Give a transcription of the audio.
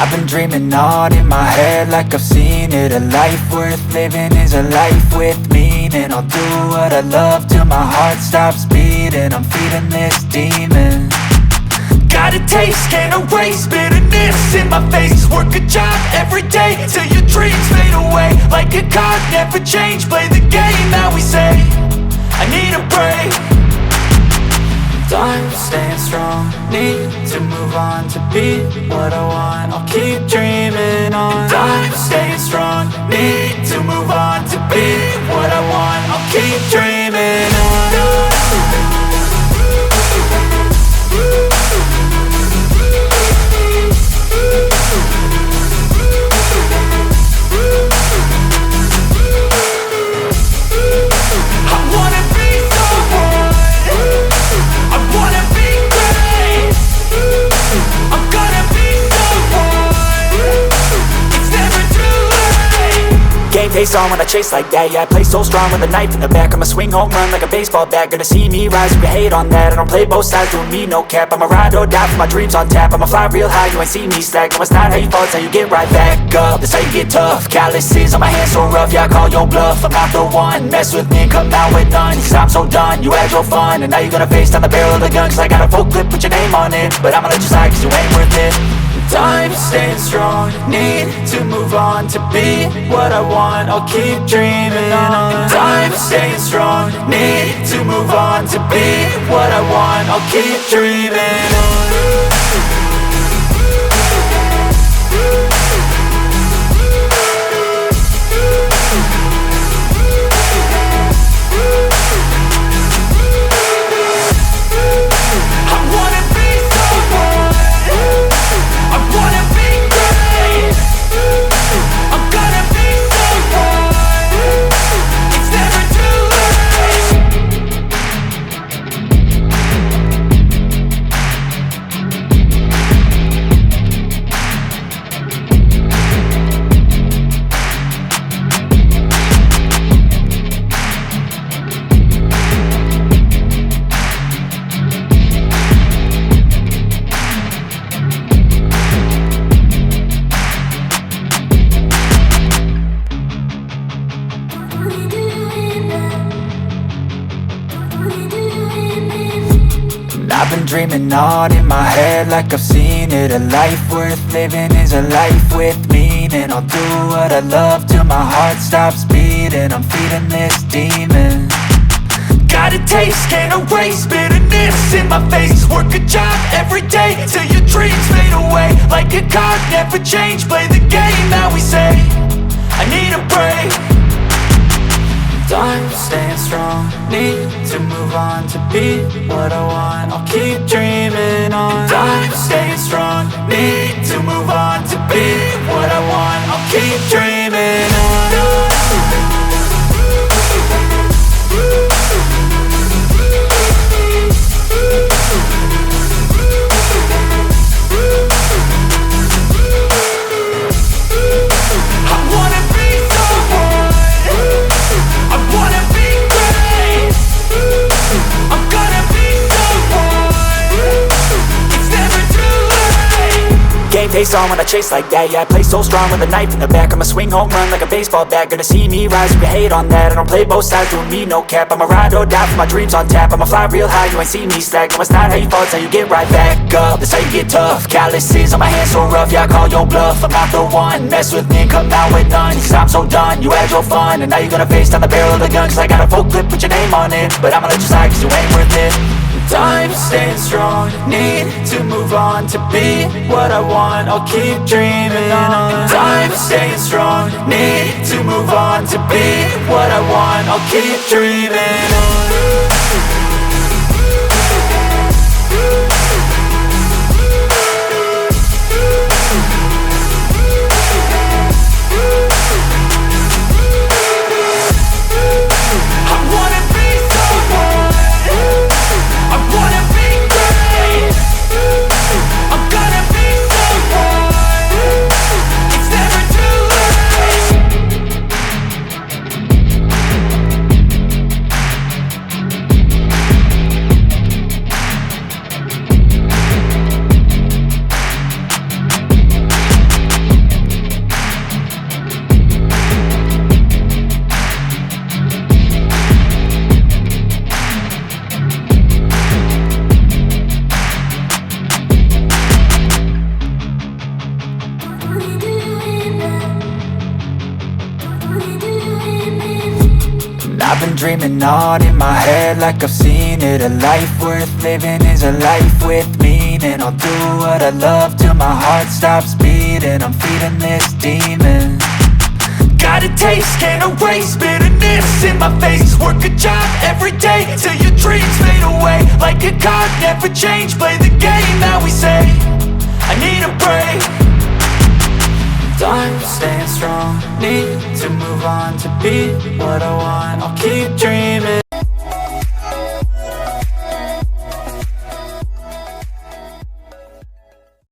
I've been dreaming on in my head like I've seen it. A life worth living is a life with meaning. I'll do what I love till my heart stops beating. I'm feeding this demon. Got a taste, can't erase bitterness in my face. Work a job every day till your dreams fade away. Like a card, never change, play the game that we say. I need a break. Time staying strong, need to move on to be what I want. I'll keep dreaming on. Time staying strong, need to move on to be what I want. I'll keep dreaming on. Face on when I chase like that. Yeah, I play so strong with a knife in the back. I'ma swing home run like a baseball bat. Gonna see me rise, you can hate on that. I don't play both sides, doing me no cap. I'ma ride or die for my dreams on tap. I'ma fly real high, you ain't see me slack. No, it's not how you fall, it's how you get right back up. That's how you get tough. Calluses on my hands so rough, yeah, I call your bluff. I'm not the one, mess with me and come out with none. Cause I'm so done, you had your fun. And now you're gonna face down the barrel of the gun. Cause I got a full clip, put your name on it. But I'ma let you slide cause you ain't worth it. Time staying strong, need to move on to be what I want. I'll keep dreaming on. Time staying strong, need to move on to be what I want. I'll keep dreaming on. I've been dreaming on in my head like I've seen it. A life worth living is a life with meaning. I'll do what I love till my heart stops beating. I'm feeding this demon. Got a taste, can't erase bitterness in my face. Work a job every day till your dreams fade away. Like a card, never change, play the game that we say. I need a break. Time staying strong, need to move on to be what I want. I'll keep dreaming on. Time staying strong, need to move on to be what I want. I'll keep dreaming on. Face on when I chase like that. Yeah, I play so strong with a knife in the back. I'ma swing home run like a baseball bat. Gonna see me rise, you can hate on that. I don't play both sides, doing me no cap. I'ma ride or die for my dreams on tap. I'ma fly real high, you ain't see me slack. No, it's not how you fall, it's how you get right back up. That's how you get tough. Calluses on my hands so rough, yeah, I call your bluff. I'm not the one, mess with me and come out with none. Cause I'm so done, you had your fun. And now you're gonna face down the barrel of the gun. Cause I got a full clip, put your name on it. But I'ma let you slide cause you ain't worth it. Time staying strong, need to move on to be what I want. I'll keep dreaming on. Time staying strong, need to move on to be what I want. I'll keep dreaming on. dreaming on in my head like I've seen it. A life worth living is a life with meaning. I'll do what I love till my heart stops beating. I'm feeding this demon. Got a taste, can't erase bitterness in my face. Work a job every day till your dreams fade away. Like a card, never change, play the game that we say. I need a break. I'm staying strong, need to move on to be what I want. I'll keep dreaming